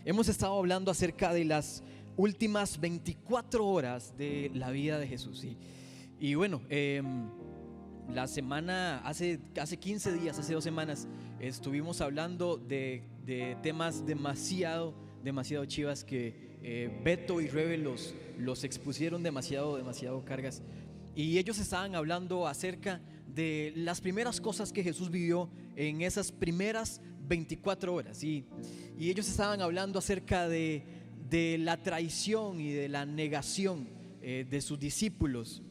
Hemos estado hablando acerca de las últimas 24 horas de la vida de Jesús. Y bueno, la semana, hace 15 días, hace 2 semanas, estuvimos hablando de temas demasiado chivas que Beto y Rebe los expusieron demasiado cargas. Y ellos estaban hablando acerca de las primeras cosas que Jesús vivió en esas primeras 24 horas. Y ellos estaban hablando acerca de la traición y de la negación de sus discípulos,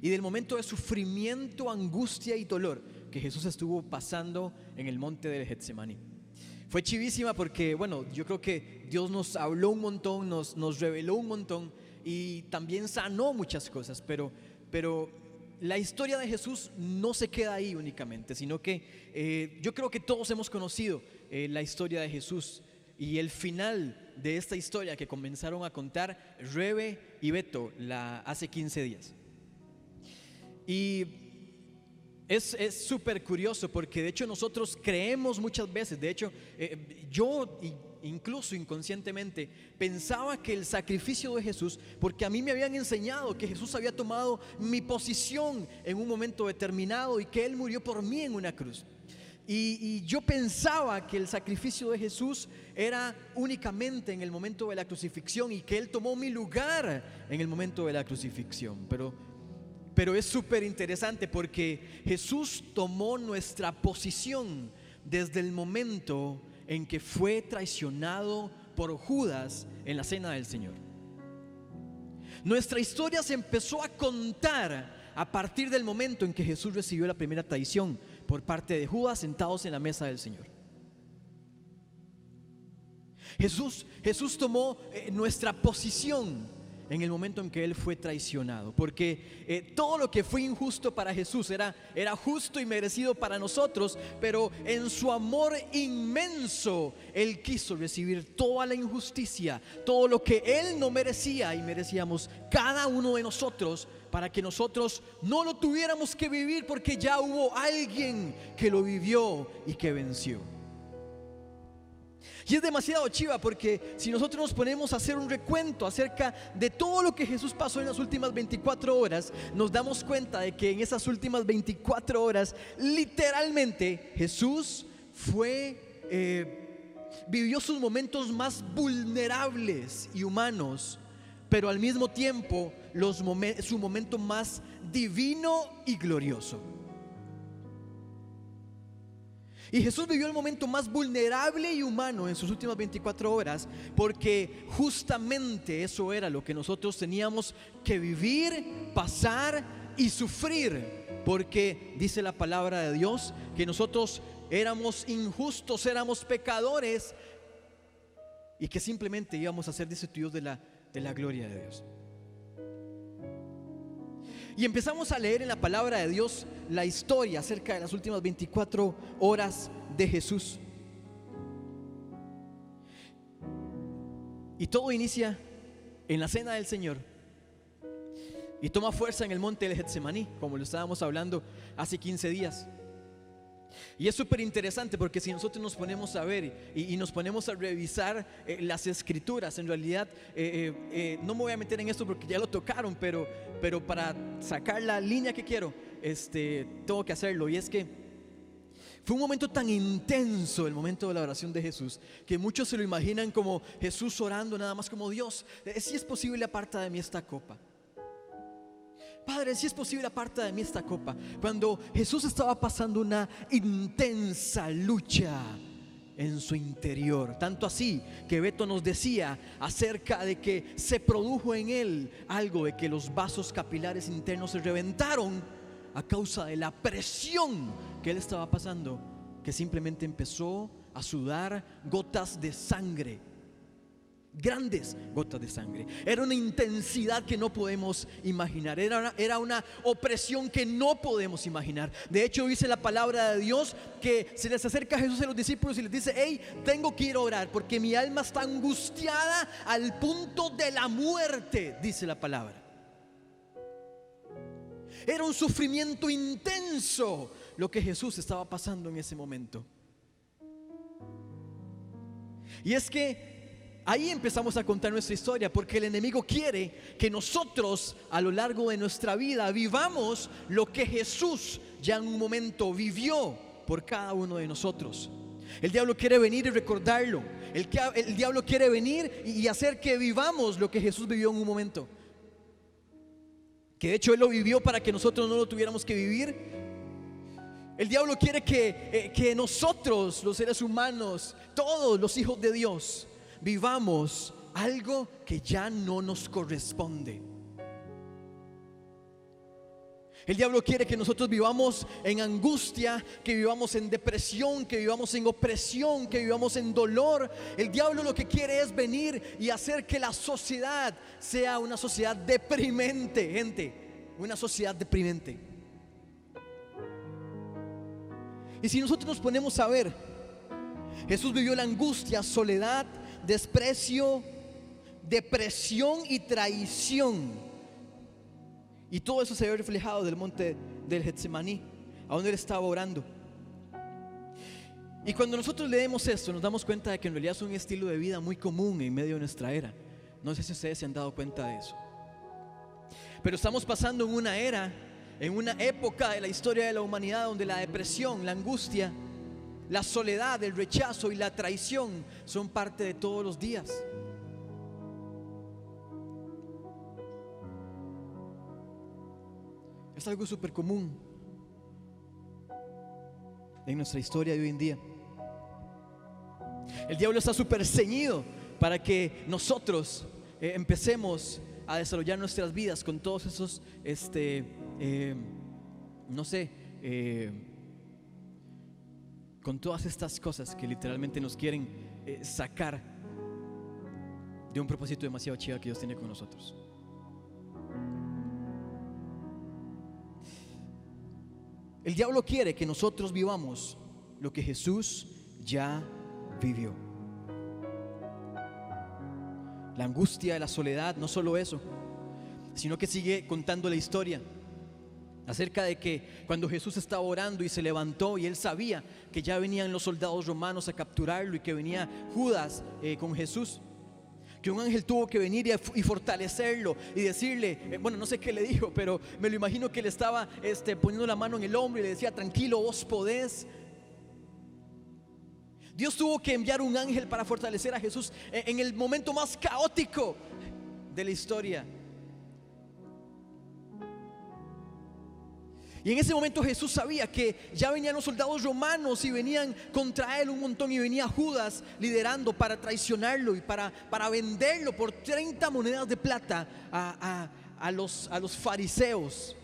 y del momento de sufrimiento, angustia y dolor que Jesús estuvo pasando en el monte del Getsemaní. Fue chivísima porque, bueno, yo creo que Dios nos habló un montón, nos reveló un montón y también sanó muchas cosas, pero la historia de Jesús no se queda ahí únicamente, sino que yo creo que todos hemos conocido la historia de Jesús y el final de esta historia que comenzaron a contar Rebe y Beto hace 15 días. Y es súper curioso porque de hecho nosotros creemos muchas veces, de hecho yo incluso inconscientemente pensaba que el sacrificio de Jesús, porque a mí me habían enseñado que Jesús había tomado mi posición en un momento determinado y que Él murió por mí en una cruz. Y yo pensaba que el sacrificio de Jesús era únicamente en el momento de la crucifixión y que Él tomó mi lugar en el momento de la crucifixión. Pero es súper interesante porque Jesús tomó nuestra posición desde el momento en que fue traicionado por Judas en la cena del Señor. Nuestra historia se empezó a contar a partir del momento en que Jesús recibió la primera traición por parte de Judas sentados en la mesa del Señor. Jesús tomó nuestra posición en el momento en que Él fue traicionado, porque todo lo que fue injusto para Jesús era justo y merecido para nosotros, pero en su amor inmenso Él quiso recibir toda la injusticia, todo lo que Él no merecía y merecíamos cada uno de nosotros, para que nosotros no lo tuviéramos que vivir, porque ya hubo alguien que lo vivió y que venció. Y es demasiado chiva porque si nosotros nos ponemos a hacer un recuento acerca de todo lo que Jesús pasó en las últimas 24 horas, nos damos cuenta de que en esas últimas 24 horas literalmente Jesús vivió sus momentos más vulnerables y humanos, pero al mismo tiempo su momento más divino y glorioso. Y Jesús vivió el momento más vulnerable y humano en sus últimas 24 horas, porque justamente eso era lo que nosotros teníamos que vivir, pasar y sufrir, porque dice la palabra de Dios que nosotros éramos injustos, éramos pecadores y que simplemente íbamos a ser destituidos de la gloria de Dios. Y empezamos a leer en la palabra de Dios la historia acerca de las últimas 24 horas de Jesús. Y todo inicia en la cena del Señor y toma fuerza en el monte del Getsemaní, como lo estábamos hablando hace 15 días. Y es súper interesante porque si nosotros nos ponemos a ver y nos ponemos a revisar las escrituras, en realidad no me voy a meter en esto porque ya lo tocaron, pero para sacar la línea que quiero, tengo que hacerlo. Y es que fue un momento tan intenso, el momento de la oración de Jesús, que muchos se lo imaginan como Jesús orando nada más como: Dios, si es posible, aparta de mí esta copa. Padre, si es posible, aparta de mí esta copa. Cuando Jesús estaba pasando una intensa lucha en su interior, tanto así que Beto nos decía acerca de que se produjo en él algo de que los vasos capilares internos se reventaron a causa de la presión que él estaba pasando, que simplemente empezó a sudar gotas de sangre, grandes gotas de sangre. Era una intensidad que no podemos imaginar, era una opresión que no podemos imaginar. De hecho, dice la palabra de Dios que se les acerca Jesús a los discípulos y les dice: hey, tengo que ir a orar porque mi alma está angustiada al punto de la muerte, dice la palabra. Era un sufrimiento intenso lo que Jesús estaba pasando en ese momento. Y es que ahí empezamos a contar nuestra historia, porque el enemigo quiere que nosotros a lo largo de nuestra vida vivamos lo que Jesús ya en un momento vivió por cada uno de nosotros. El diablo quiere venir y recordarlo. El diablo quiere venir y hacer que vivamos lo que Jesús vivió en un momento, que de hecho Él lo vivió para que nosotros no lo tuviéramos que vivir. El diablo quiere que nosotros, los seres humanos, todos los hijos de Dios, vivamos algo que ya no nos corresponde. El diablo quiere que nosotros vivamos en angustia, que vivamos en depresión, que vivamos en opresión, que vivamos en dolor. El diablo lo que quiere es venir y hacer que la sociedad sea una sociedad deprimente, gente, una sociedad deprimente. Y si nosotros nos ponemos a ver, Jesús vivió la angustia, soledad, desprecio, depresión y traición. Y todo eso se ve reflejado del monte del Getsemaní, a donde Él estaba orando. Y cuando nosotros leemos esto, nos damos cuenta de que en realidad es un estilo de vida muy común en medio de nuestra era. No sé si ustedes se han dado cuenta de eso. Pero estamos pasando en una era, en una época de la historia de la humanidad donde la depresión, la angustia, la soledad, el rechazo y la traición son parte de todos los días. Es algo súper común en nuestra historia de hoy en día. El diablo está súper ceñido para que nosotros empecemos a desarrollar nuestras vidas con todos esos, con todas estas cosas que literalmente nos quieren sacar de un propósito demasiado chido que Dios tiene con nosotros. El diablo quiere que nosotros vivamos lo que Jesús ya vivió. La angustia, la soledad, no solo eso, sino que sigue contando la historia acerca de que cuando Jesús estaba orando y se levantó y Él sabía que ya venían los soldados romanos a capturarlo y que venía Judas con Jesús, que un ángel tuvo que venir y fortalecerlo y decirle, bueno, no sé qué le dijo, pero me lo imagino que le estaba poniendo la mano en el hombro y le decía, tranquilo, vos podés. Dios tuvo que enviar un ángel para fortalecer a Jesús en el momento más caótico de la historia. Y en ese momento Jesús sabía que ya venían los soldados romanos y venían contra Él un montón, y venía Judas liderando para traicionarlo y para venderlo por 30 monedas de plata a los fariseos.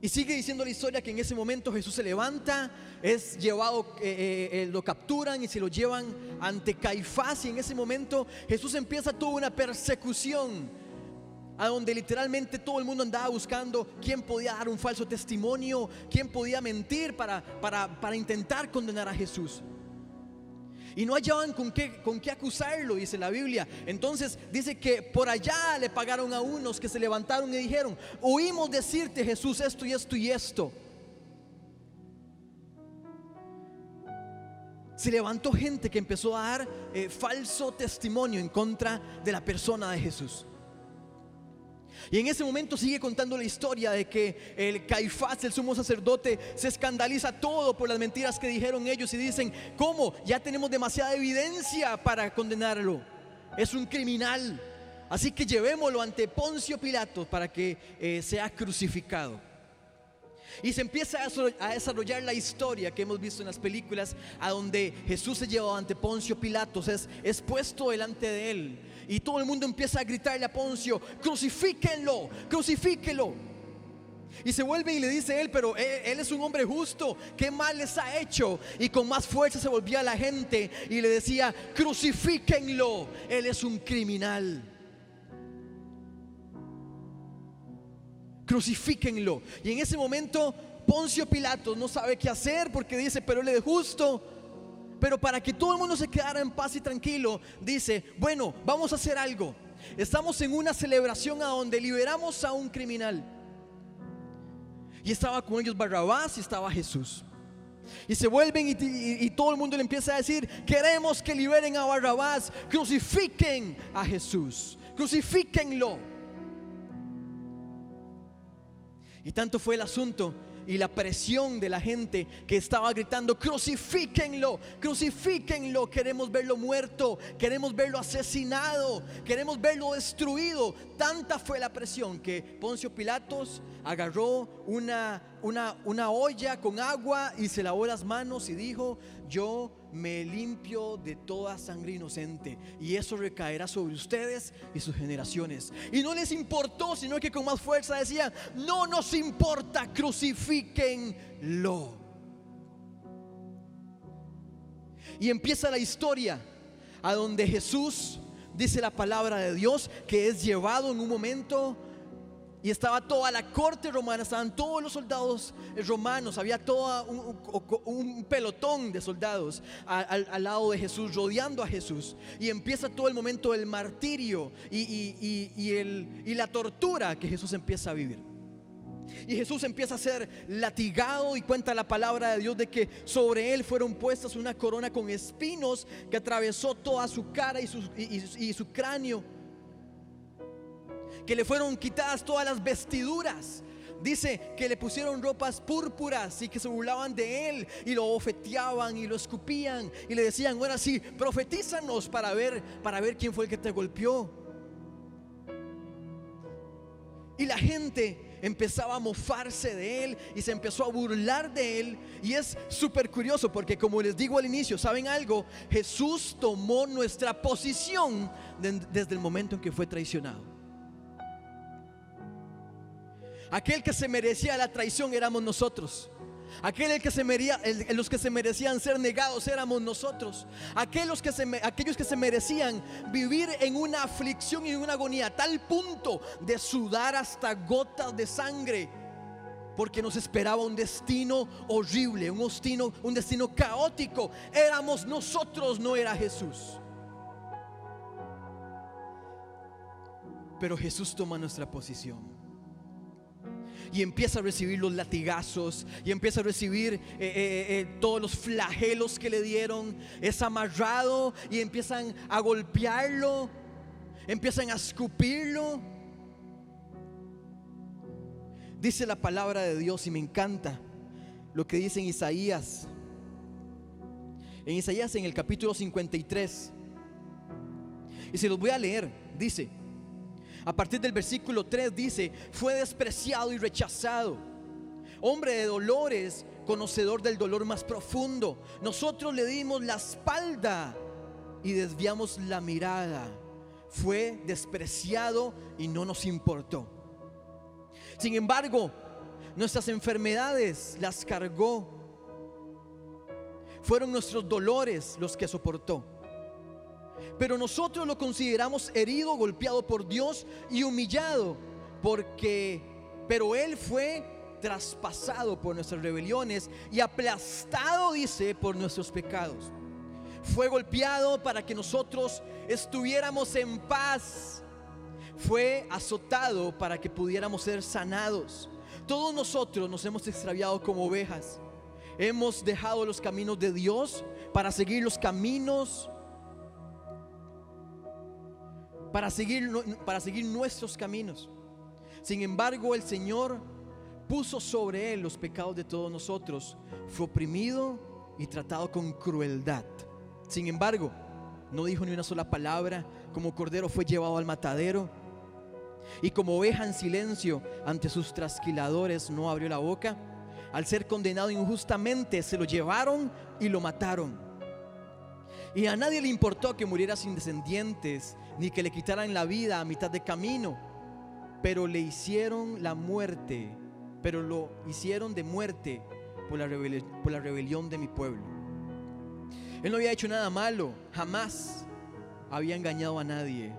Y sigue diciendo la historia que en ese momento Jesús se levanta, es llevado, lo capturan y se lo llevan ante Caifás, y en ese momento Jesús empieza toda una persecución a donde literalmente todo el mundo andaba buscando quién podía dar un falso testimonio, quién podía mentir para intentar condenar a Jesús. Y no hallaban con qué acusarlo, dice la Biblia. Entonces dice que por allá le pagaron a unos que se levantaron y dijeron, oímos decirte, Jesús, esto y esto y esto. Se levantó gente que empezó a dar falso testimonio en contra de la persona de Jesús. Y en ese momento sigue contando la historia de que el Caifás, el sumo sacerdote, se escandaliza todo por las mentiras que dijeron ellos y dicen, ¿cómo? Ya tenemos demasiada evidencia para condenarlo. Es un criminal. Así que llevémoslo ante Poncio Pilato para que sea crucificado. Y se empieza a desarrollar la historia que hemos visto en las películas, a donde Jesús se lleva ante Poncio Pilato, es puesto delante de él, y todo el mundo empieza a gritarle a Poncio, crucifíquenlo, crucifíquenlo. Y se vuelve y le dice a él, pero él es un hombre justo, ¿qué mal les ha hecho? Y con más fuerza se volvía a la gente y le decía, crucifíquenlo, él es un criminal. Crucifíquenlo. Y en ese momento Poncio Pilato no sabe qué hacer, porque dice, pero él es justo. Pero para que todo el mundo se quedara en paz y tranquilo, dice, bueno, vamos a hacer algo. Estamos en una celebración a donde liberamos a un criminal. Y estaba con ellos Barrabás y estaba Jesús. Y se vuelven y todo el mundo le empieza a decir: queremos que liberen a Barrabás, crucifiquen a Jesús, crucifíquenlo. Y tanto fue el asunto y la presión de la gente que estaba gritando: crucifíquenlo, crucifíquenlo, queremos verlo muerto, queremos verlo asesinado, queremos verlo destruido. Tanta fue la presión que Poncio Pilatos agarró una olla con agua y se lavó las manos y dijo: yo me limpio de toda sangre inocente, y eso recaerá sobre ustedes y sus generaciones. Y no les importó, sino que con más fuerza decían: no nos importa, crucifíquenlo. Y empieza la historia a donde Jesús, dice la palabra de Dios, que es llevado en un momento. Y estaba toda la corte romana, estaban todos los soldados romanos, había todo un pelotón de soldados al lado de Jesús, rodeando a Jesús. Y empieza todo el momento del martirio y la tortura que Jesús empieza a vivir. Y Jesús empieza a ser latigado, y cuenta la palabra de Dios de que sobre él fueron puestas una corona con espinos que atravesó toda su cara y su cráneo, que le fueron quitadas todas las vestiduras. Dice que le pusieron ropas púrpuras y que se burlaban de él y lo bofeteaban y lo escupían y le decían: ahora sí, profetízanos para ver quién fue el que te golpeó. Y la gente empezaba a mofarse de él y se empezó a burlar de él. Y es súper curioso porque, como les digo al inicio, ¿saben algo? Jesús tomó nuestra posición desde el momento en que fue traicionado. Aquel que se merecía la traición éramos nosotros. Aquellos que se merecían ser negados éramos nosotros. Aquellos que se merecían vivir en una aflicción y en una agonía a tal punto de sudar hasta gotas de sangre, porque nos esperaba un destino horrible, un destino caótico. Éramos nosotros, no era Jesús. Pero Jesús toma nuestra posición y empieza a recibir los latigazos y empieza a recibir todos los flagelos que le dieron. Es amarrado y empiezan a golpearlo, empiezan a escupirlo. Dice la palabra de Dios, y me encanta lo que dice en Isaías. En Isaías, en el capítulo 53, y se los voy a leer. Dice, a partir del versículo 3, dice: fue despreciado y rechazado, hombre de dolores, conocedor del dolor más profundo. Nosotros le dimos la espalda y desviamos la mirada. Fue despreciado y no nos importó. Sin embargo, nuestras enfermedades las cargó. Fueron nuestros dolores los que soportó. Pero nosotros lo consideramos herido, golpeado por Dios y humillado, pero Él fue traspasado por nuestras rebeliones y aplastado, dice, por nuestros pecados. Fue golpeado para que nosotros estuviéramos en paz. Fue azotado para que pudiéramos ser sanados. Todos nosotros nos hemos extraviado como ovejas. Hemos dejado los caminos de Dios para seguir los caminos, para seguir nuestros caminos. Sin embargo, el Señor puso sobre él los pecados de todos nosotros. Fue oprimido y tratado con crueldad. Sin embargo, no dijo ni una sola palabra. Como cordero fue llevado al matadero, y como oveja en silencio ante sus trasquiladores no abrió la boca. Al ser condenado injustamente, se lo llevaron y lo mataron. Y a nadie le importó que muriera sin descendientes, ni que le quitaran la vida a mitad de camino. Pero le hicieron la muerte, pero lo hicieron de muerte por la rebelión de mi pueblo. Él no había hecho nada malo, jamás había engañado a nadie,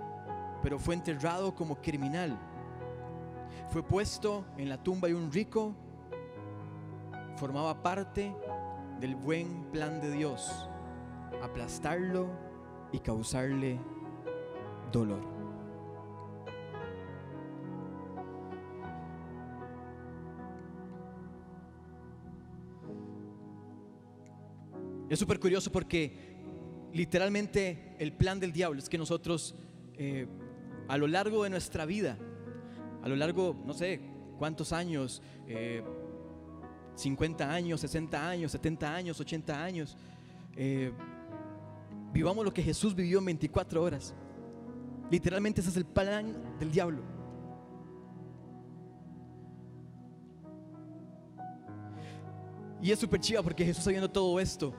pero fue enterrado como criminal. Fue puesto en la tumba de un rico. Formaba parte del buen plan de Dios: aplastarlo y causarle dolor. Es súper curioso porque literalmente el plan del diablo es que nosotros a lo largo de nuestra vida, a lo largo, no sé cuántos años, 50 años, 60 años, 70 años, 80 años, vivamos lo que Jesús vivió en 24 horas. Literalmente ese es el plan del diablo. Y es súper chiva porque Jesús, sabiendo todo esto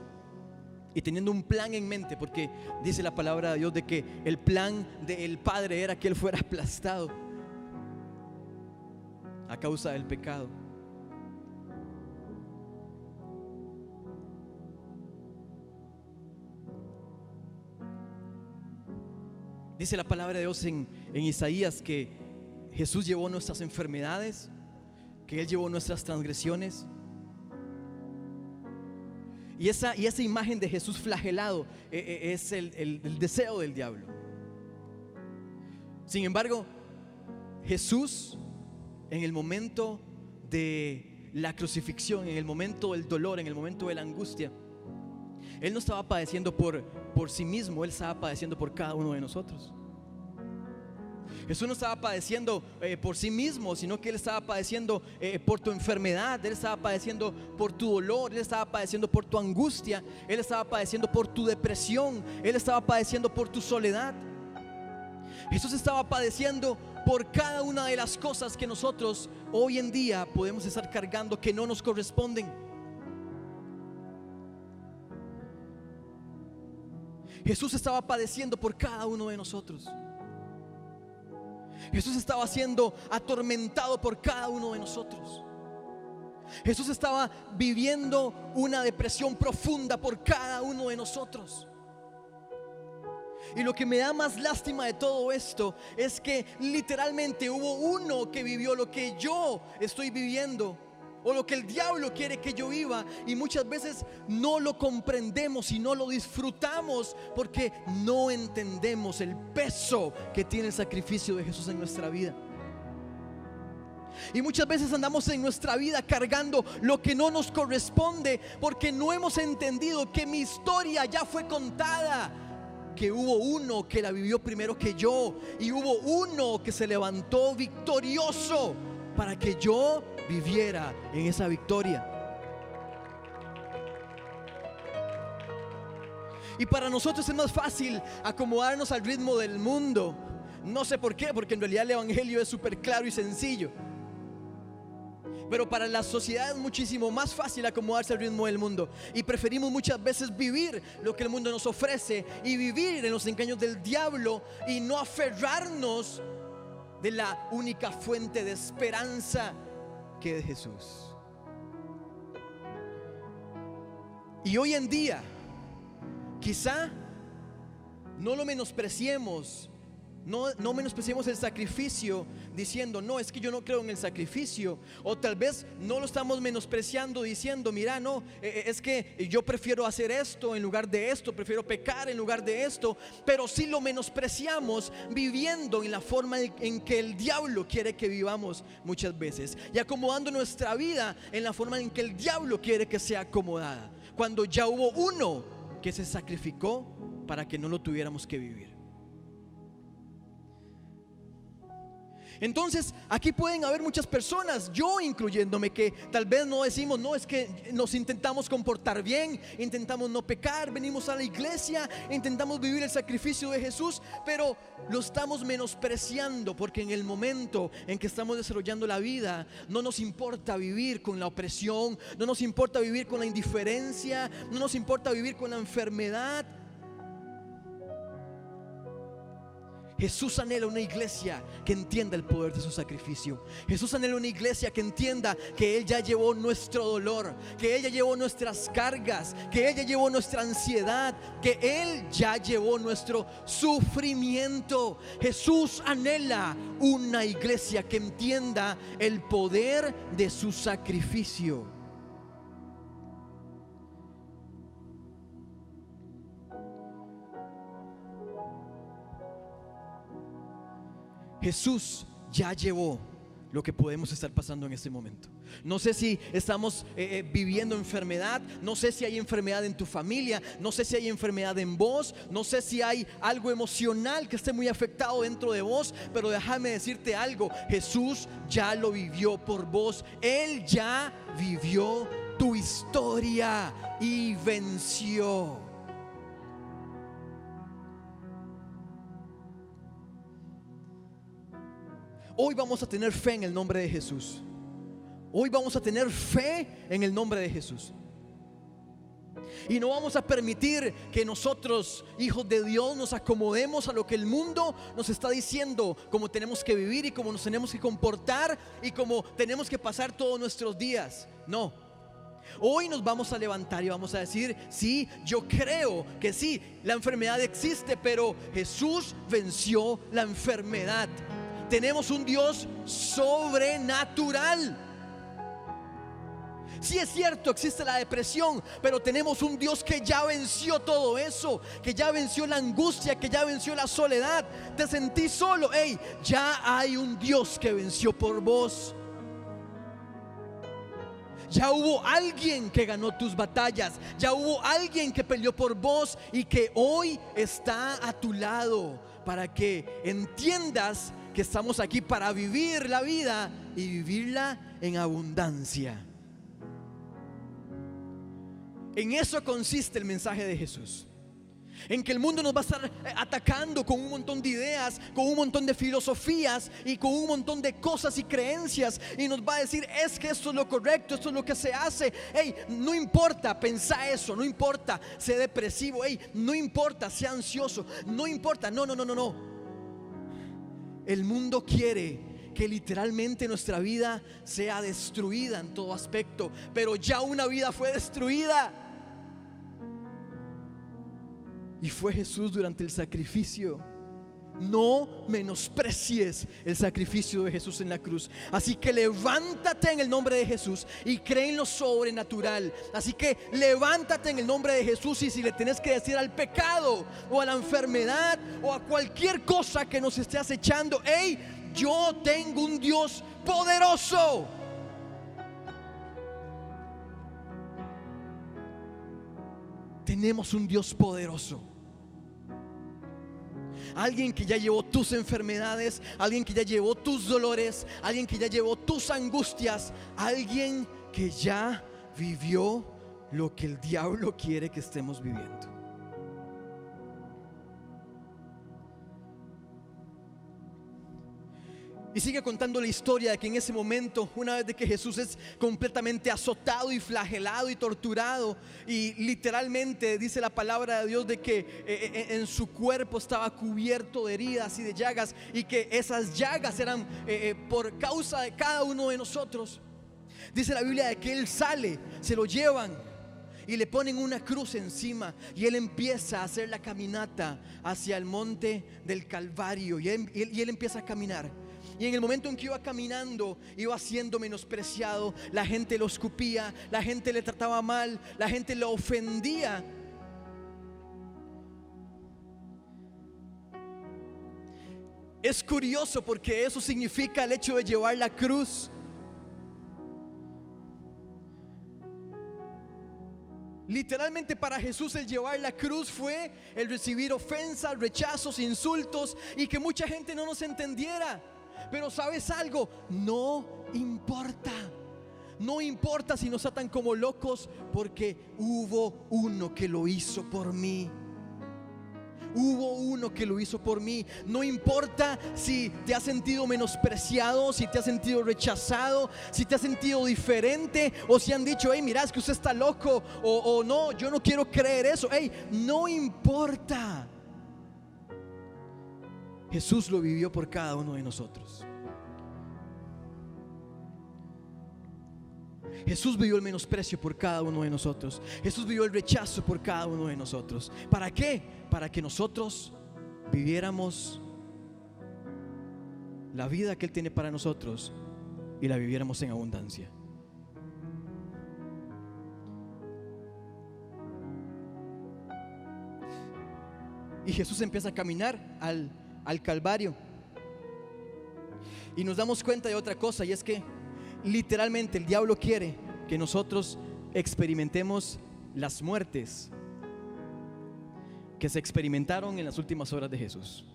y teniendo un plan en mente, porque dice la palabra de Dios de que el plan del Padre era que Él fuera aplastado a causa del pecado. Dice la palabra de Dios en Isaías que Jesús llevó nuestras enfermedades, que Él llevó nuestras transgresiones. Y esa imagen de Jesús flagelado es el deseo del diablo. Sin embargo, Jesús, en el momento de la crucifixión, en el momento del dolor, en el momento de la angustia, Él no estaba padeciendo por sí mismo, Él estaba padeciendo por cada uno de nosotros. Jesús no estaba padeciendo por sí mismo, sino que Él estaba padeciendo por tu enfermedad, Él estaba padeciendo por tu dolor, Él estaba padeciendo por tu angustia, Él estaba padeciendo por tu depresión, Él estaba padeciendo por tu soledad. Jesús estaba padeciendo por cada una de las cosas que nosotros hoy en día podemos estar cargando que no nos corresponden. Jesús estaba padeciendo por cada uno de nosotros. Jesús estaba siendo atormentado por cada uno de nosotros. Jesús estaba viviendo una depresión profunda por cada uno de nosotros. Y lo que me da más lástima de todo esto es que literalmente hubo uno que vivió lo que yo estoy viviendo, o lo que el diablo quiere que yo viva, y muchas veces no lo comprendemos y no lo disfrutamos porque no entendemos el peso que tiene el sacrificio de Jesús en nuestra vida. Y muchas veces andamos en nuestra vida cargando lo que no nos corresponde porque no hemos entendido que mi historia ya fue contada, que hubo uno que la vivió primero que yo, y hubo uno que se levantó victorioso para que yo viviera en esa victoria. Y para nosotros es más fácil acomodarnos al ritmo del mundo. No sé por qué, porque en realidad el evangelio es súper claro y sencillo. Pero para la sociedad es muchísimo más fácil acomodarse al ritmo del mundo, y preferimos muchas veces vivir lo que el mundo nos ofrece y vivir en los engaños del diablo y no aferrarnos de la única fuente de esperanza que es Jesús. Y hoy en día quizá no lo menospreciemos, no menospreciemos el sacrificio diciendo no, es que yo no creo en el sacrificio, o tal vez no lo estamos menospreciando diciendo mira, no, es que yo prefiero hacer esto en lugar de esto, prefiero pecar en lugar de esto, pero sí lo menospreciamos viviendo en la forma en que el diablo quiere que vivamos muchas veces, y acomodando nuestra vida en la forma en que el diablo quiere que sea acomodada, cuando ya hubo uno que se sacrificó para que no lo tuviéramos que vivir. Entonces aquí pueden haber muchas personas, yo incluyéndome, que tal vez no decimos no, es que nos intentamos comportar bien, intentamos no pecar, venimos a la iglesia, intentamos vivir el sacrificio de Jesús, pero lo estamos menospreciando porque en el momento en que estamos desarrollando la vida no nos importa vivir con la opresión, no nos importa vivir con la indiferencia, no nos importa vivir con la enfermedad. Jesús anhela una iglesia que entienda el poder de su sacrificio. Jesús anhela una iglesia que entienda que Él ya llevó nuestro dolor, que Él ya llevó nuestras cargas, que Él ya llevó nuestra ansiedad, que Él ya llevó nuestro sufrimiento. Jesús anhela una iglesia que entienda el poder de su sacrificio. Jesús ya llevó lo que podemos estar pasando en este momento. No sé si estamos viviendo enfermedad, no sé si hay enfermedad en tu familia, no sé si hay enfermedad en vos, no sé si hay algo emocional que esté muy afectado dentro de vos, pero déjame decirte algo, Jesús ya lo vivió por vos, Él ya vivió tu historia y venció. Hoy vamos a tener fe en el nombre de Jesús. Hoy vamos a tener fe en el nombre de Jesús. Y no vamos a permitir que nosotros, hijos de Dios, nos acomodemos a lo que el mundo nos está diciendo, cómo tenemos que vivir y cómo nos tenemos que comportar y cómo tenemos que pasar todos nuestros días. No. Hoy nos vamos a levantar y vamos a decir: sí, yo creo que sí, la enfermedad existe, pero Jesús venció la enfermedad. Tenemos un Dios sobrenatural. Sí, es cierto, existe la depresión, pero tenemos un Dios que ya venció todo eso, que ya venció la angustia, que ya venció la soledad. Te sentís solo, hey, ya hay un Dios que venció por vos. Ya hubo alguien que ganó tus batallas, ya hubo alguien que peleó por vos y que hoy está a tu lado para que entiendas que estamos aquí para vivir la vida y vivirla en abundancia. En eso consiste el mensaje de Jesús. En que el mundo nos va a estar atacando con un montón de ideas, con un montón de filosofías y con un montón de cosas y creencias, y nos va a decir: es que esto es lo correcto, esto es lo que se hace. Hey, no importa, pensá eso, no importa, sé depresivo, hey, no importa, sea ansioso, no importa, no. El mundo quiere que literalmente nuestra vida sea destruida en todo aspecto, pero ya una vida fue destruida. Y fue Jesús durante el sacrificio. No menosprecies el sacrificio de Jesús en la cruz. Así que levántate en el nombre de Jesús y cree en lo sobrenatural. Así que levántate en el nombre de Jesús. Y si le tenés que decir al pecado o a la enfermedad o a cualquier cosa que nos esté acechando: hey, yo tengo un Dios poderoso. Tenemos un Dios poderoso. Alguien que ya llevó tus enfermedades, alguien que ya llevó tus dolores, alguien que ya llevó tus angustias, alguien que ya vivió lo que el diablo quiere que estemos viviendo. Y sigue contando la historia de que en ese momento, una vez de que Jesús es completamente azotado y flagelado y torturado, y literalmente dice la palabra de Dios de que en su cuerpo estaba cubierto de heridas y de llagas, y que esas llagas eran por causa de cada uno de nosotros. Dice la Biblia de que Él sale, se lo llevan y le ponen una cruz encima, y Él empieza a hacer la caminata hacia el monte del Calvario, y él empieza a caminar. Y en el momento en que iba caminando, iba siendo menospreciado. La gente lo escupía, la gente le trataba mal, la gente lo ofendía. Es curioso porque eso significa el hecho de llevar la cruz. Literalmente para Jesús el llevar la cruz fue el recibir ofensas, rechazos, insultos, y que mucha gente no nos entendiera. Pero ¿sabes algo? No importa. No importa si nos atan como locos, porque hubo uno que lo hizo por mí. Hubo uno que lo hizo por mí. No importa si te has sentido menospreciado, si te has sentido rechazado, si te has sentido diferente, o si han dicho: hey, mira, es que usted está loco, o no, yo no quiero creer eso. Hey, no importa. Jesús lo vivió por cada uno de nosotros. Jesús vivió el menosprecio por cada uno de nosotros. Jesús vivió el rechazo por cada uno de nosotros. ¿Para qué? Para que nosotros viviéramos la vida que Él tiene para nosotros y la viviéramos en abundancia. Y Jesús empieza a caminar al Calvario. Y nos damos cuenta de otra cosa, y es que Literalmente el diablo quiere que nosotros experimentemos las muertes que se experimentaron en las últimas horas de Jesús.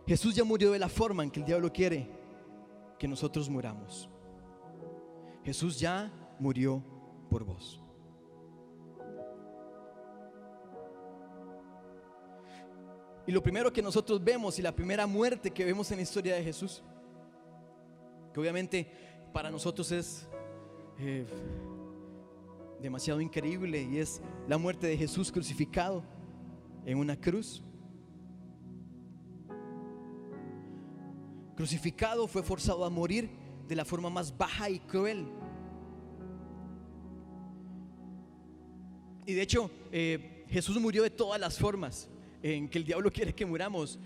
Jesús ya murió de la forma en que el diablo quiere que nosotros muramos. Jesús ya murió por vos. Y lo primero que nosotros vemos, y la primera muerte que vemos en la historia de Jesús, que obviamente para nosotros es demasiado increíble, y es la muerte de Jesús crucificado en una cruz. Crucificado, fue forzado a morir de la forma más baja y cruel. Y de hecho, Jesús murió de todas las formas en que el diablo quiere que muramos.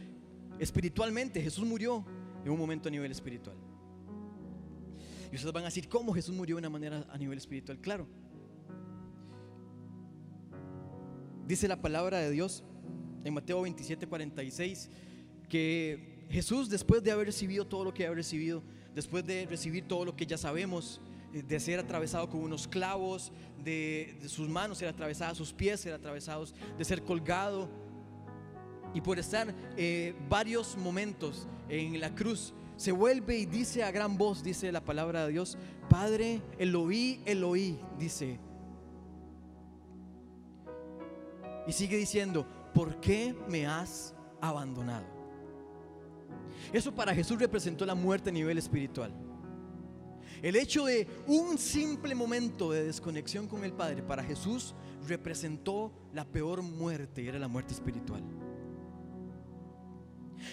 Espiritualmente, Jesús murió en un momento a nivel espiritual. Y ustedes van a decir, ¿cómo Jesús murió de una manera a nivel espiritual? Claro, dice la palabra de Dios en Mateo 27:46 que Jesús, después de haber recibido todo lo que había recibido, después de recibir todo lo que ya sabemos, de ser atravesado con unos clavos, de sus manos ser atravesadas, sus pies ser atravesados, de ser colgado, y por estar varios momentos en la cruz, se vuelve y dice a gran voz, dice la palabra de Dios: Padre, Eloí, Eloí, dice. Y sigue diciendo: ¿por qué me has abandonado? Eso para Jesús representó la muerte a nivel espiritual. El hecho de un simple momento de desconexión con el Padre, para Jesús representó la peor muerte, y era la muerte espiritual.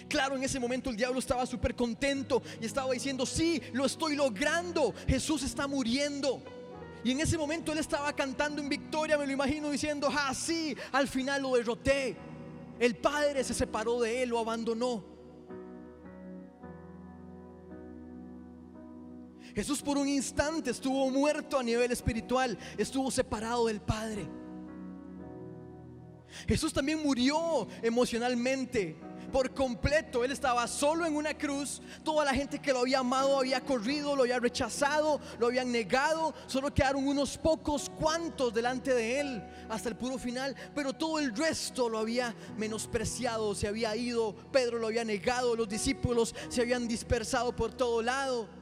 Claro, en ese momento el diablo estaba súper contento y estaba diciendo: sí, lo estoy logrando, Jesús está muriendo. Y en ese momento él estaba cantando en victoria, me lo imagino, diciendo: ah, sí, al final lo derroté. El Padre se separó de él, lo abandonó. Jesús por un instante estuvo muerto a nivel espiritual, estuvo separado del Padre. Jesús también murió emocionalmente por completo. Él estaba solo en una cruz. Toda la gente que lo había amado había corrido, lo había rechazado, lo habían negado. Solo quedaron unos pocos cuantos delante de él hasta el puro final, pero todo el resto lo había menospreciado, se había ido. Pedro lo había negado, los discípulos se habían dispersado por todo lado.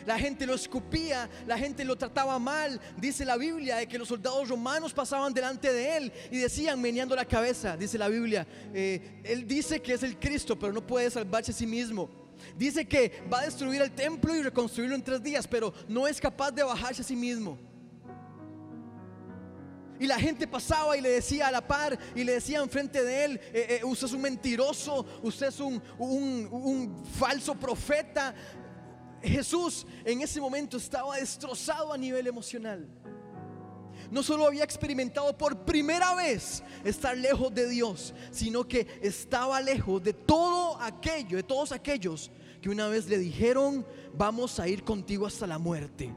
La gente lo escupía, la gente lo trataba mal. Dice la Biblia de que los soldados romanos pasaban delante de él y decían, meneando la cabeza, dice la Biblia, él dice que es el Cristo, pero no puede salvarse a sí mismo. Dice que va a destruir el templo y reconstruirlo en 3 días, pero no es capaz de bajarse a sí mismo. Y la gente pasaba y le decía a la par, y le decía enfrente de él: usted es un mentiroso, usted es un falso profeta. Jesús en ese momento estaba destrozado a nivel emocional. No solo había experimentado por primera vez estar lejos de Dios, sino que estaba lejos de todo aquello, de todos aquellos que una vez le dijeron: vamos a ir contigo hasta la muerte.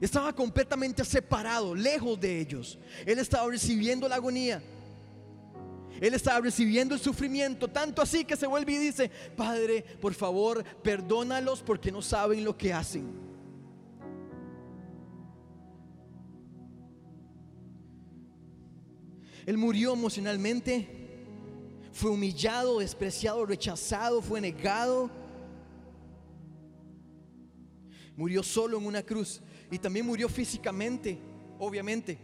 Estaba completamente separado, lejos de ellos. Él estaba recibiendo la agonía, él estaba recibiendo el sufrimiento, tanto así que se vuelve y dice: Padre, por favor, perdónalos porque no saben lo que hacen. Él murió emocionalmente, fue humillado, despreciado, rechazado, fue negado. Murió solo en una cruz, y también murió físicamente, obviamente,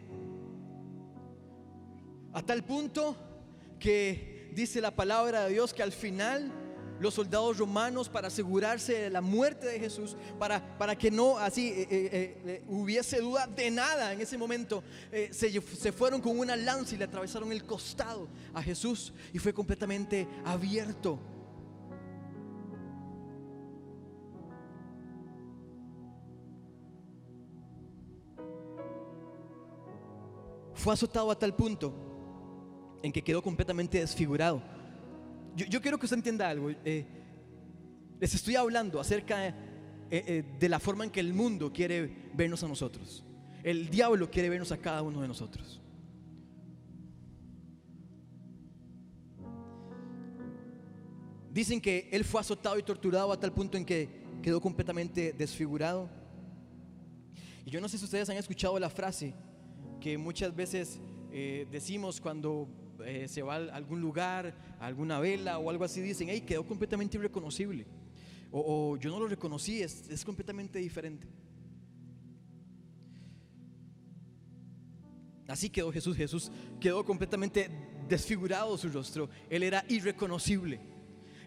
a tal punto que dice la palabra de Dios que al final los soldados romanos, para asegurarse de la muerte de Jesús, para que no así hubiese duda de nada en ese momento, se fueron con una lanza y le atravesaron el costado a Jesús, y fue completamente abierto. Fue azotado a tal punto en que quedó completamente desfigurado. Yo quiero que usted entienda algo. Les estoy hablando acerca de la forma en que el mundo quiere vernos a nosotros. El diablo quiere vernos a cada uno de nosotros. Dicen que él fue azotado y torturado a tal punto en que quedó completamente desfigurado. Y yo no sé si ustedes han escuchado la frase que muchas veces decimos cuando se va a algún lugar, a alguna vela o algo así. Dicen: hey, quedó completamente irreconocible, o yo no lo reconocí, es completamente diferente. Así quedó Jesús. Jesús quedó completamente desfigurado su rostro. Él era irreconocible.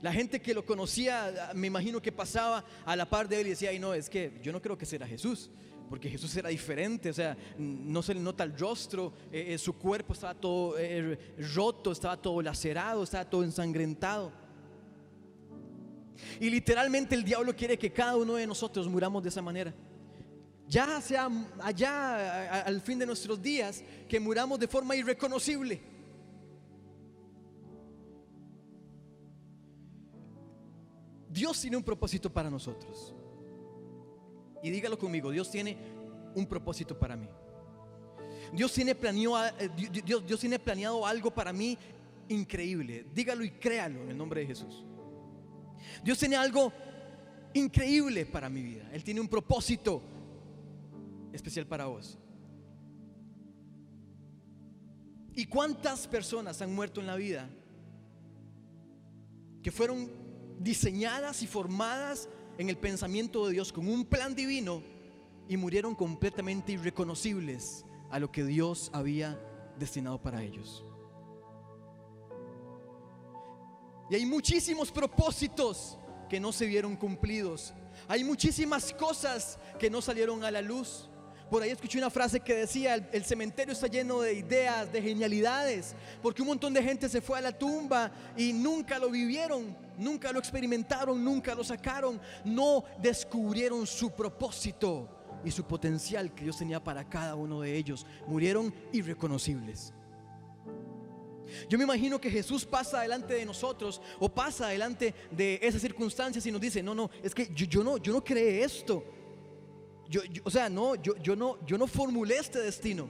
La gente que lo conocía, me imagino que pasaba a la par de él y decía: ay, no, es que yo no creo que será Jesús, porque Jesús era diferente. O sea, no se le nota el rostro, su cuerpo estaba todo roto, estaba todo lacerado, estaba todo ensangrentado. Y literalmente el diablo quiere que cada uno de nosotros muramos de esa manera. Ya sea allá al fin de nuestros días, que muramos de forma irreconocible. Dios tiene un propósito para nosotros. Y dígalo conmigo: Dios tiene un propósito para mí. Dios tiene planeado algo para mí increíble. Dígalo y créalo en el nombre de Jesús. Dios tiene algo increíble para mi vida. Él tiene un propósito especial para vos. ¿Y cuántas personas han muerto en la vida que fueron diseñadas y formadas en el pensamiento de Dios con un plan divino y murieron completamente irreconocibles a lo que Dios había destinado para ellos? Y hay muchísimos propósitos que no se vieron cumplidos. Hay muchísimas cosas que no salieron a la luz. Por ahí escuché una frase que decía: el cementerio está lleno de ideas, de genialidades, porque un montón de gente se fue a la tumba y nunca lo vivieron, nunca lo experimentaron, nunca lo sacaron, no descubrieron su propósito y su potencial que Dios tenía para cada uno de ellos. Murieron irreconocibles. Yo me imagino que Jesús pasa delante de nosotros o pasa delante de esas circunstancias y nos dice: no, es que yo no creé esto. Yo no formulé este destino.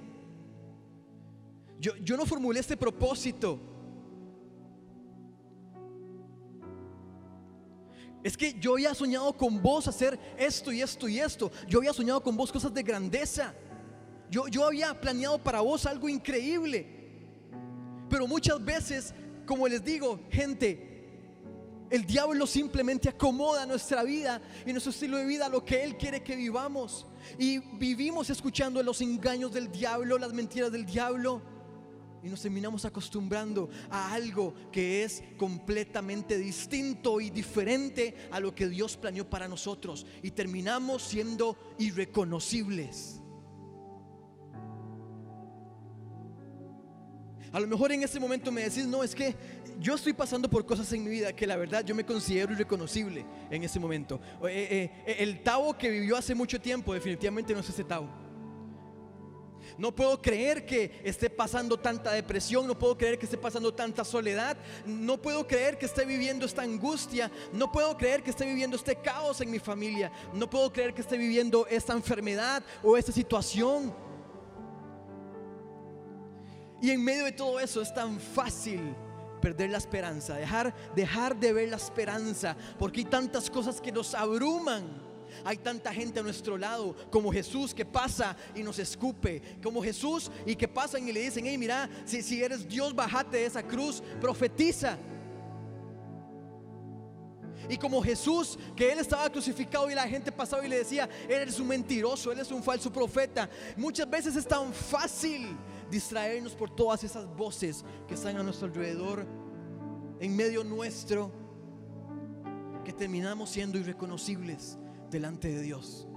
Yo no formulé este propósito. Es que yo había soñado con vos hacer esto y esto y esto. Yo había soñado con vos cosas de grandeza. Yo había planeado para vos algo increíble. Pero muchas veces, como les digo, gente, el diablo simplemente acomoda nuestra vida y nuestro estilo de vida a lo que él quiere que vivamos. Y vivimos escuchando los engaños del diablo, las mentiras del diablo, y nos terminamos acostumbrando a algo que es completamente distinto y diferente a lo que Dios planeó para nosotros, y terminamos siendo irreconocibles. A lo mejor en este momento me decís: no, es que yo estoy pasando por cosas en mi vida que la verdad yo me considero irreconocible en este momento. El Tavo que vivió hace mucho tiempo definitivamente no es ese Tavo. No puedo creer que esté pasando tanta depresión, no puedo creer que esté pasando tanta soledad, no puedo creer que esté viviendo esta angustia, no puedo creer que esté viviendo este caos en mi familia, no puedo creer que esté viviendo esta enfermedad o esta situación. Y en medio de todo eso es tan fácil perder la esperanza, dejar de ver la esperanza, porque hay tantas cosas que nos abruman. Hay tanta gente a nuestro lado, como Jesús, que pasa y nos escupe, como Jesús y que pasan y le dicen: hey, mira, si eres Dios, bájate de esa cruz, profetiza. Y como Jesús, que él estaba crucificado y la gente pasaba y le decía: eres un mentiroso, eres un falso profeta. Muchas veces es tan fácil distraernos por todas esas voces que están a nuestro alrededor, en medio nuestro, que terminamos siendo irreconocibles delante de Dios.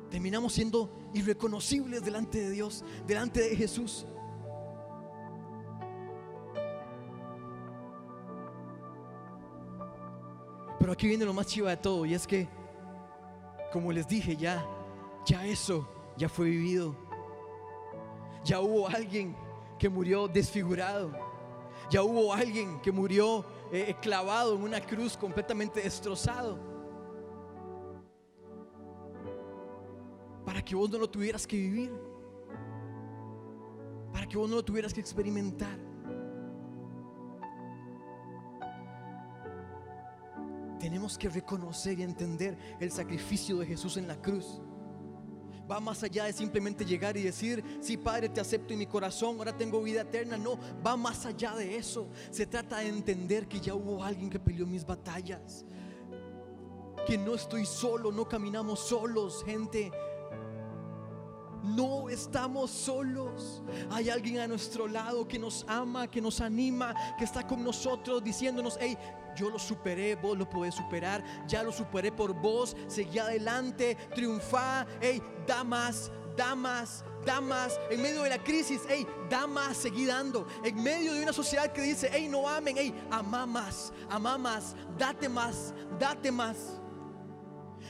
Terminamos siendo irreconocibles delante de Dios, delante de Jesús. Pero aquí viene lo más chiva de todo, y es que, como les dije, ya eso ya fue vivido. Ya hubo alguien que murió desfigurado. Ya hubo alguien que murió clavado en una cruz, completamente destrozado, para que vos no lo tuvieras que vivir, para que vos no lo tuvieras que experimentar. Tenemos que reconocer y entender el sacrificio de Jesús en la cruz. Va más allá de simplemente llegar y decir: sí, Padre, te acepto en mi corazón, ahora tengo vida eterna. No, va más allá de eso. Se trata de entender que ya hubo alguien que peleó mis batallas, que no estoy solo, no caminamos solos, gente. No estamos solos. Hay alguien a nuestro lado que nos ama, que nos anima, que está con nosotros diciéndonos: hey, yo lo superé, vos lo podés superar. Ya lo superé por vos, seguí adelante, triunfá. Hey, da más, da más, da más. En medio de la crisis, hey, da más, seguí dando. En medio de una sociedad que dice: hey, no amen, hey, ama más, date más, date más.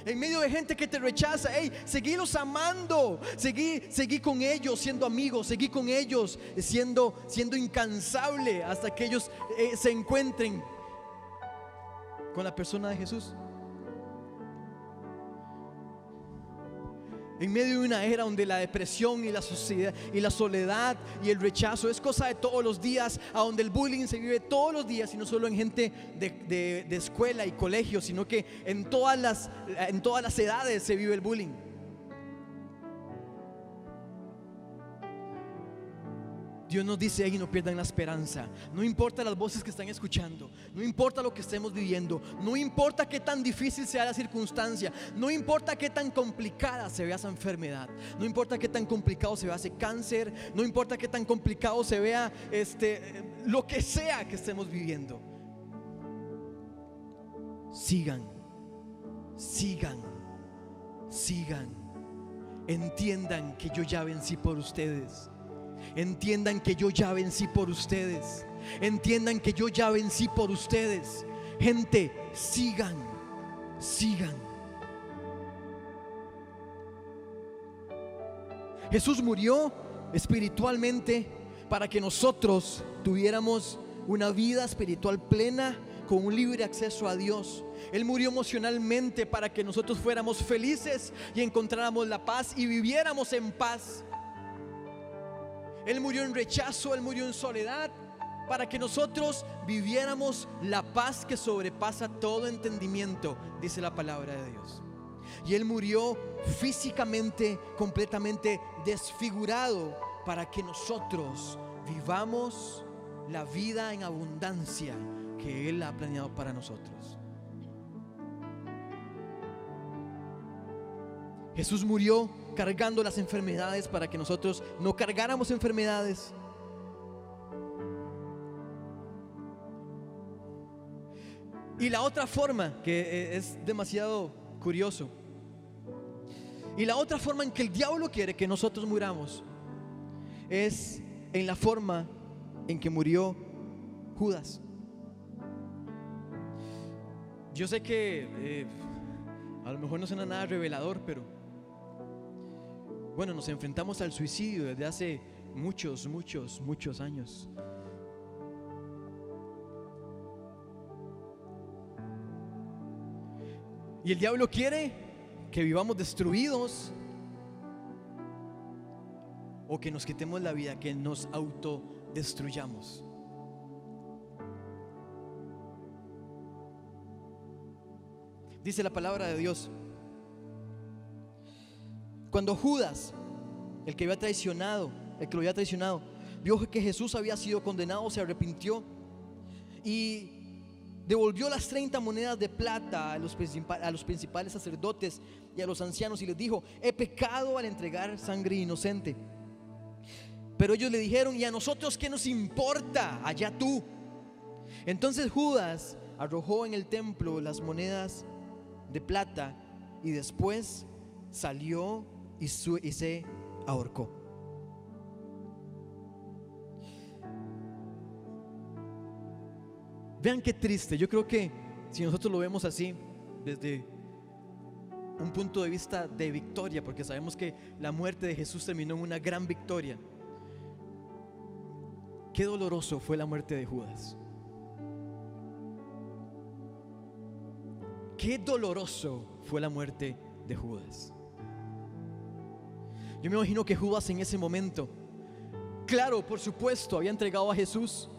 En medio de gente que te rechaza, hey, seguilos amando, seguí con ellos siendo amigos, seguí con ellos siendo incansable hasta que ellos se encuentren con la persona de Jesús. En medio de una era donde la depresión y la sociedad y la soledad y el rechazo es cosa de todos los días, a donde el bullying se vive todos los días, y no solo en gente de escuela y colegio, sino que en todas las edades se vive el bullying. Dios nos dice: hey, no pierdan la esperanza. No importa las voces que están escuchando, no importa lo que estemos viviendo, no importa qué tan difícil sea la circunstancia, no importa qué tan complicada se vea esa enfermedad, no importa qué tan complicado se vea ese cáncer, no importa qué tan complicado se vea lo que sea que estemos viviendo. Sigan. Entiendan que yo ya vencí por ustedes. Entiendan que yo ya vencí por ustedes. Entiendan que yo ya vencí por ustedes. Gente, sigan. Jesús murió espiritualmente para que nosotros tuviéramos una vida espiritual plena, con un libre acceso a Dios. Él murió emocionalmente para que nosotros fuéramos felices y encontráramos la paz y viviéramos en paz. Él murió en rechazo, Él murió en soledad, para que nosotros viviéramos la paz que sobrepasa todo entendimiento, dice la palabra de Dios. Y Él murió físicamente, completamente desfigurado, para que nosotros vivamos la vida en abundancia que Él ha planeado para nosotros. Jesús murió cargando las enfermedades para que nosotros no cargáramos enfermedades. Y la otra forma, que es demasiado curioso, y la otra forma en que el diablo quiere que nosotros muramos, es en la forma en que murió Judas. Yo sé que a lo mejor no suena nada revelador, pero bueno, nos enfrentamos al suicidio desde hace muchos años. Y el diablo quiere que vivamos destruidos, o que nos quitemos la vida, que nos autodestruyamos. Dice la palabra de Dios: cuando Judas, el que lo había traicionado, vio que Jesús había sido condenado, se arrepintió y devolvió las 30 monedas de plata a los principales sacerdotes y a los ancianos, y les dijo: he pecado al entregar sangre inocente. Pero ellos le dijeron: ¿y a nosotros qué nos importa? Allá tú. Entonces Judas arrojó en el templo las monedas de plata y después salió y se ahorcó. Vean qué triste. Yo creo que si nosotros lo vemos así, desde un punto de vista de victoria, porque sabemos que la muerte de Jesús terminó en una gran victoria, qué doloroso fue la muerte de Judas. Qué doloroso fue la muerte de Judas. Yo me imagino que Judas en ese momento Claro, por supuesto, había entregado a Jesús.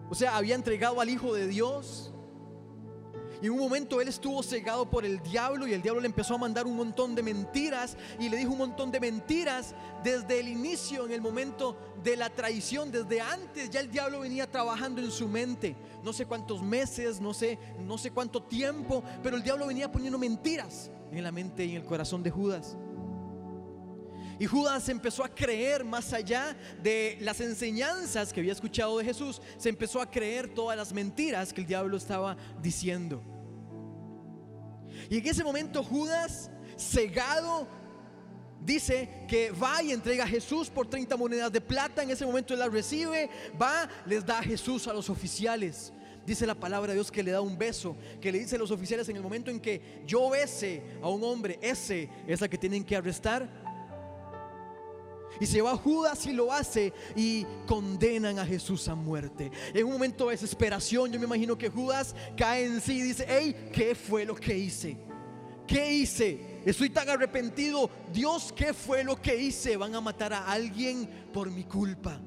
O sea, había entregado al Hijo de Dios. Y en un momento él estuvo cegado por el diablo, y el diablo le empezó a mandar un montón de mentiras, y le dijo un montón de mentiras desde el inicio, en el momento de la traición. Desde antes ya el diablo venía trabajando en su mente. No sé cuántos meses, no sé cuánto tiempo, pero el diablo venía poniendo mentiras en la mente y en el corazón de Judas. Y Judas empezó a creer, más allá de las enseñanzas que había escuchado de Jesús, se empezó a creer todas las mentiras que el diablo estaba diciendo. Y en ese momento Judas, cegado, dice que va y entrega a Jesús por 30 monedas de plata. En ese momento él las recibe, va, les da a Jesús a los oficiales. Dice la palabra de Dios que le da un beso, que le dice a los oficiales: en el momento en que yo bese a un hombre, ese es el que tienen que arrestar. Y se va Judas y lo hace, y condenan a Jesús a muerte. En un momento de desesperación, yo me imagino que Judas cae en sí y dice: hey, ¿qué fue lo que hice? ¿Qué hice? Estoy tan arrepentido. Dios, ¿qué fue lo que hice? Van a matar a alguien por mi culpa.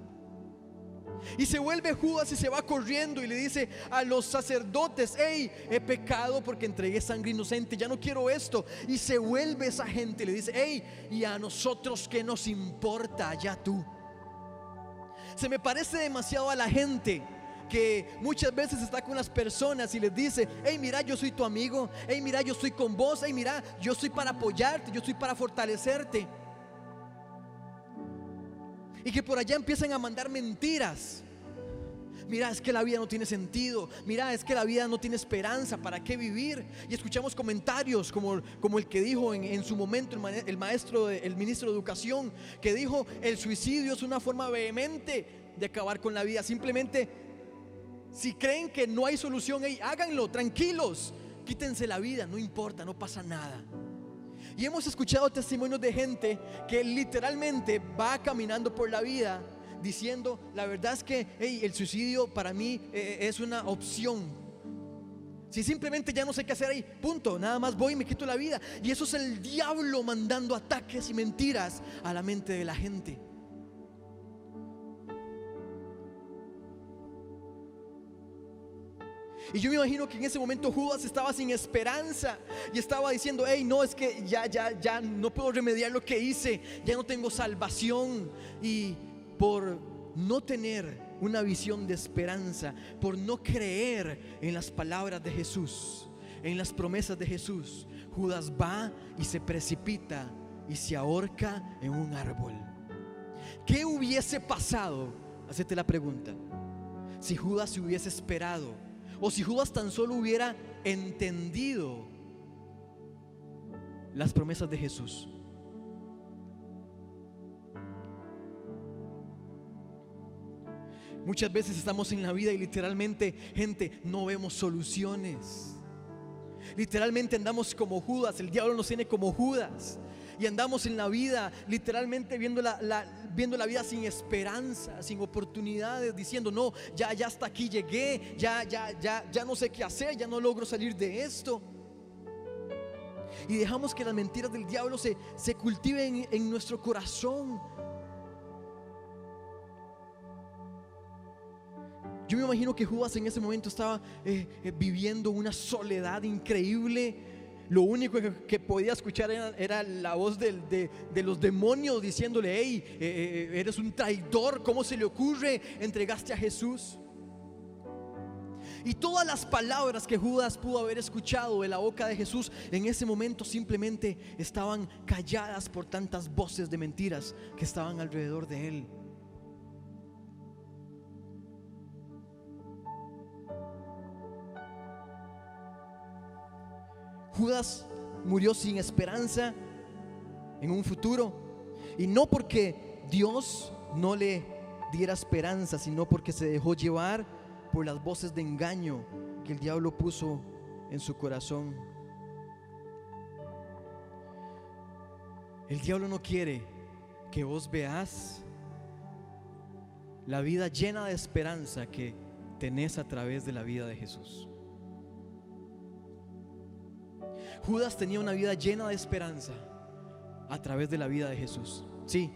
Y se vuelve Judas y se va corriendo y le dice a los sacerdotes: hey, he pecado porque entregué sangre inocente, ya no quiero esto. Y se vuelve esa gente y le dice: hey, ¿y a nosotros qué nos importa? Ya tú. Se me parece demasiado a la gente que muchas veces está con las personas y les dice: hey, mira, yo soy tu amigo. Hey, mira, yo estoy con vos. Hey, mira, yo estoy para apoyarte, yo estoy para fortalecerte. Y que por allá empiezan a mandar mentiras. Mira, es que la vida no tiene sentido. Mira, es que la vida no tiene esperanza. ¿Para qué vivir? Y escuchamos comentarios como el que dijo en su momento el ministro de Educación, que dijo: el suicidio es una forma vehemente de acabar con la vida. Simplemente, si creen que no hay solución, hey, háganlo, tranquilos, quítense la vida, no importa, no pasa nada. Y hemos escuchado testimonios de gente que literalmente va caminando por la vida diciendo: la verdad es que hey, el suicidio para mí es una opción. Si simplemente ya no sé qué hacer, ahí, punto, nada más voy y me quito la vida. Y eso es el diablo mandando ataques y mentiras a la mente de la gente. Y yo me imagino que en ese momento Judas estaba sin esperanza y estaba diciendo: hey, no, es que ya no puedo remediar lo que hice, ya no tengo salvación. Y por no tener una visión de esperanza, por no creer en las palabras de Jesús, en las promesas de Jesús, Judas va y se precipita y se ahorca en un árbol. ¿Qué hubiese pasado? Hacete la pregunta. Si Judas se hubiese esperado, o si Judas tan solo hubiera entendido las promesas de Jesús. Muchas veces estamos en la vida y literalmente, gente, no vemos soluciones. Literalmente andamos como Judas, el diablo nos tiene como Judas. Y andamos en la vida literalmente viendo la vida sin esperanza, sin oportunidades, diciendo: no, ya hasta aquí llegué, ya no sé qué hacer, ya no logro salir de esto. Y dejamos que las mentiras del diablo se cultiven en nuestro corazón. Yo me imagino que Judas en ese momento estaba viviendo una soledad increíble. Lo único que podía escuchar era la voz de los demonios diciéndole: hey, eres un traidor, ¿cómo se le ocurre? Entregaste a Jesús. Y todas las palabras que Judas pudo haber escuchado de la boca de Jesús en ese momento simplemente estaban calladas por tantas voces de mentiras que estaban alrededor de él. Judas murió sin esperanza en un futuro, y no porque Dios no le diera esperanza, sino porque se dejó llevar por las voces de engaño que el diablo puso en su corazón. El diablo no quiere que vos veas la vida llena de esperanza que tenés a través de la vida de Jesús. Judas tenía una vida llena de esperanza a través de la vida de Jesús. Sí,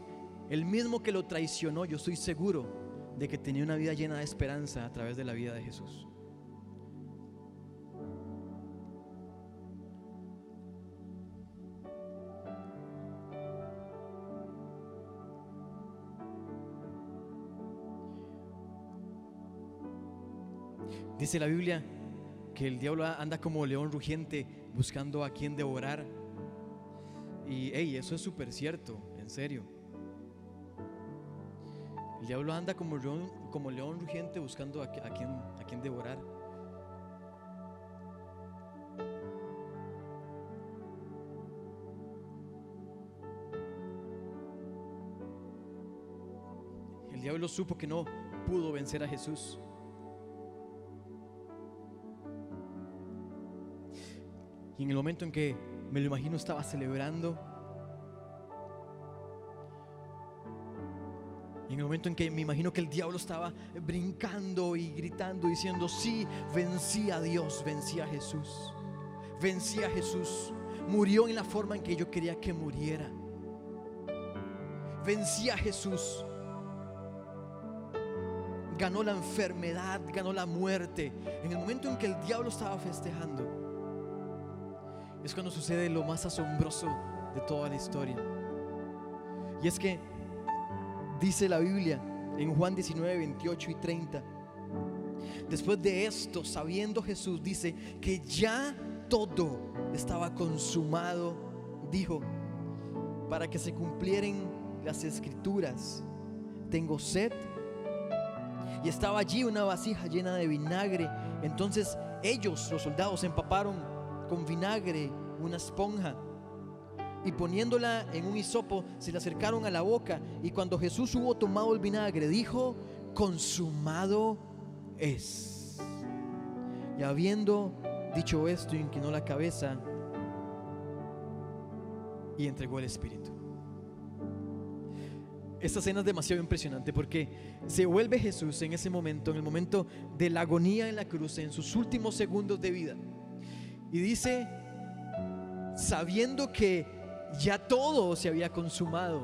el mismo que lo traicionó, yo estoy seguro de que tenía una vida llena de esperanza a través de la vida de Jesús. Dice la Biblia que el diablo anda como león rugiente buscando a quien devorar. Y eso es súper cierto, en serio. El diablo anda como león rugiente buscando a quien devorar. El diablo supo que no pudo vencer a Jesús. Y en el momento en que me lo imagino estaba celebrando, y en el momento en que me imagino que el diablo estaba brincando y gritando, diciendo: sí, vencí a Dios, vencí a Jesús, vencí a Jesús, murió en la forma en que yo quería que muriera, vencí a Jesús, ganó la enfermedad, ganó la muerte. En el momento en que el diablo estaba festejando, es cuando sucede lo más asombroso de toda la historia. Y es que dice la Biblia en Juan 19, 28 y 30: después de esto, sabiendo Jesús, dice que ya todo estaba consumado, dijo, para que se cumplieran las escrituras: tengo sed. Y estaba allí una vasija llena de vinagre. Entonces ellos, los soldados, empaparon con vinagre una esponja y poniéndola en un hisopo se le acercaron a la boca. Y cuando Jesús hubo tomado el vinagre, dijo: consumado es. Y habiendo dicho esto, inclinó la cabeza y entregó el espíritu. Esta escena es demasiado impresionante porque se vuelve Jesús en ese momento, en el momento de la agonía en la cruz, en sus últimos segundos de vida. Y dice, sabiendo que ya todo se había consumado,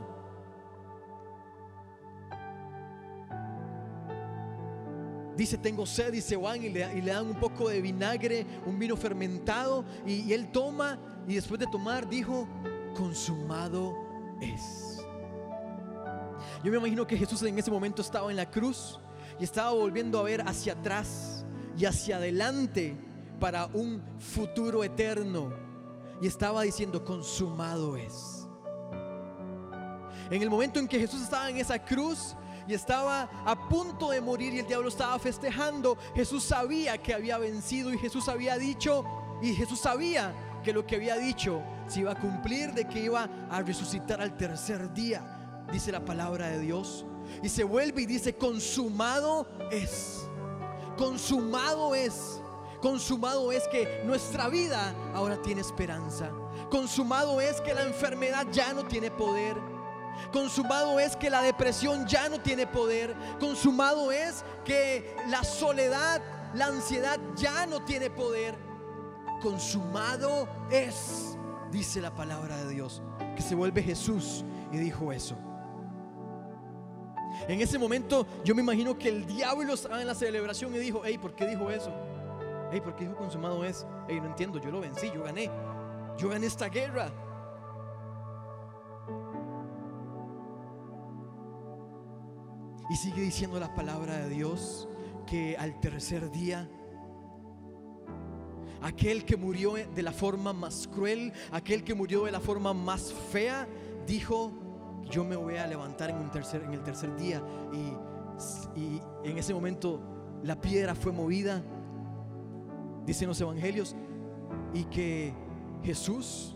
dice: tengo sed, y se van y le dan un poco de vinagre, un vino fermentado, y él toma, y después de tomar dijo: consumado es. Yo me imagino que Jesús en ese momento estaba en la cruz y estaba volviendo a ver hacia atrás y hacia adelante para un futuro eterno, y estaba diciendo: consumado es. En el momento en que Jesús estaba en esa cruz y estaba a punto de morir y el diablo estaba festejando, Jesús sabía que había vencido, y Jesús había dicho, y Jesús sabía que lo que había dicho se iba a cumplir, de que iba a resucitar al tercer día, dice la palabra de Dios. Y se vuelve y dice: consumado es. Consumado es. Consumado es que nuestra vida ahora tiene esperanza. Consumado es que la enfermedad ya no tiene poder. Consumado es que la depresión ya no tiene poder. Consumado es que la soledad, la ansiedad ya no tiene poder. Consumado es, dice la palabra de Dios. Que se vuelve Jesús y dijo eso. En ese momento yo me imagino que el diablo estaba en la celebración y dijo: ¿por qué dijo eso? ¿Por qué dijo consumado es? No entiendo, yo lo vencí, yo gané esta guerra. Y sigue diciendo la palabra de Dios que al tercer día, aquel que murió de la forma más cruel, aquel que murió de la forma más fea, dijo: yo me voy a levantar en el tercer día. Y en ese momento la piedra fue movida, dicen los evangelios, y que Jesús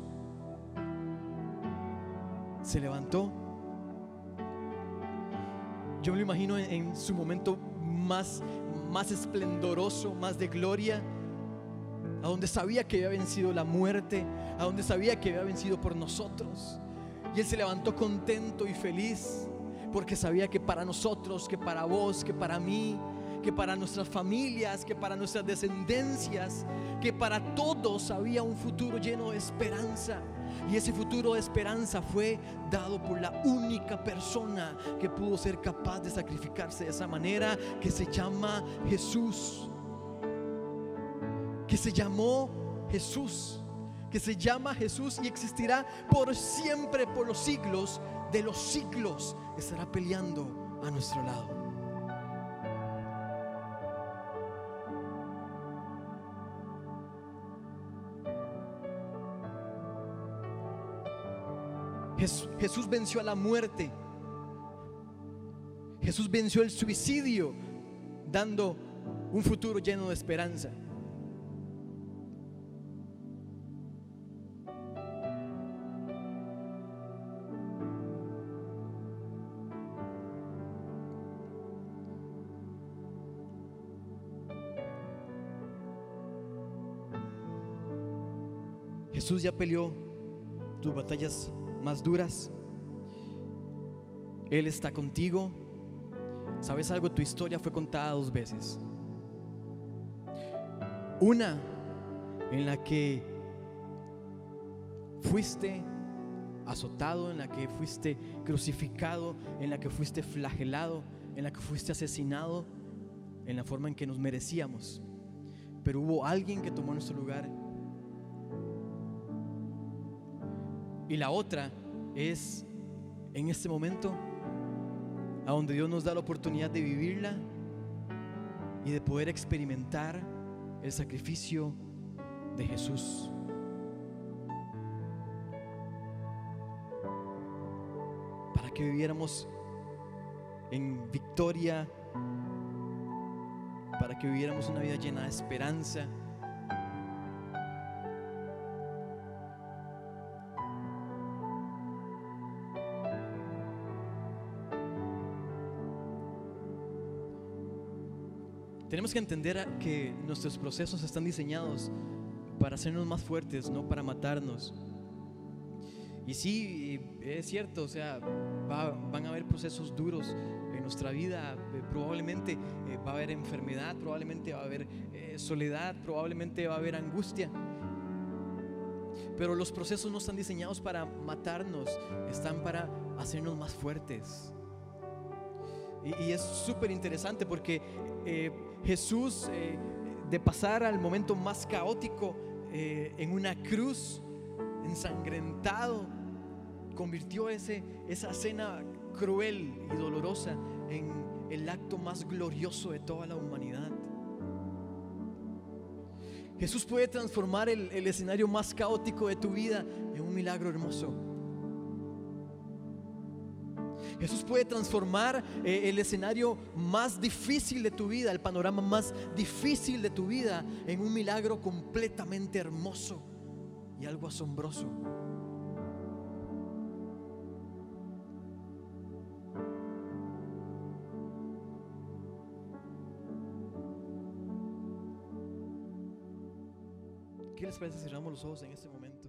se levantó. Yo me lo imagino en su momento más esplendoroso, más de gloria, a donde sabía que había vencido la muerte, a donde sabía que había vencido por nosotros. Y Él se levantó contento y feliz, porque sabía que para nosotros, que para vos, que para mí, que para nuestras familias, que para nuestras descendencias, que para todos había un futuro lleno de esperanza. Y ese futuro de esperanza fue dado por la única persona que pudo ser capaz de sacrificarse de esa manera, que se llama Jesús, que se llamó Jesús, que se llama Jesús y existirá por siempre, por los siglos de los siglos. Estará peleando a nuestro lado. Jesús venció a la muerte. Jesús venció el suicidio, dando un futuro lleno de esperanza. Jesús ya peleó tus batallas más duras. Él está contigo. ¿Sabes algo? Tu historia fue contada dos veces. Una en la que fuiste azotado, en la que fuiste crucificado, en la que fuiste flagelado, en la que fuiste asesinado en la forma en que nos merecíamos. Pero hubo alguien que tomó nuestro lugar. Y la otra es en este momento, a donde Dios nos da la oportunidad de vivirla y de poder experimentar el sacrificio de Jesús. Para que viviéramos en victoria, para que viviéramos una vida llena de esperanza. Tenemos que entender que nuestros procesos están diseñados para hacernos más fuertes, no para matarnos. Y sí, es cierto, o sea, van a haber procesos duros en nuestra vida. Probablemente va a haber enfermedad, probablemente va a haber soledad, probablemente va a haber angustia. Pero los procesos no están diseñados para matarnos, están para hacernos más fuertes. Y es súper interesante porque Jesús, de pasar al momento más caótico en una cruz, ensangrentado, convirtió esa escena cruel y dolorosa en el acto más glorioso de toda la humanidad. Jesús puede transformar el escenario más caótico de tu vida en un milagro hermoso. Jesús puede transformar el escenario más difícil de tu vida, el panorama más difícil de tu vida, en un milagro completamente hermoso y algo asombroso. ¿Qué les parece si cerramos los ojos en este momento?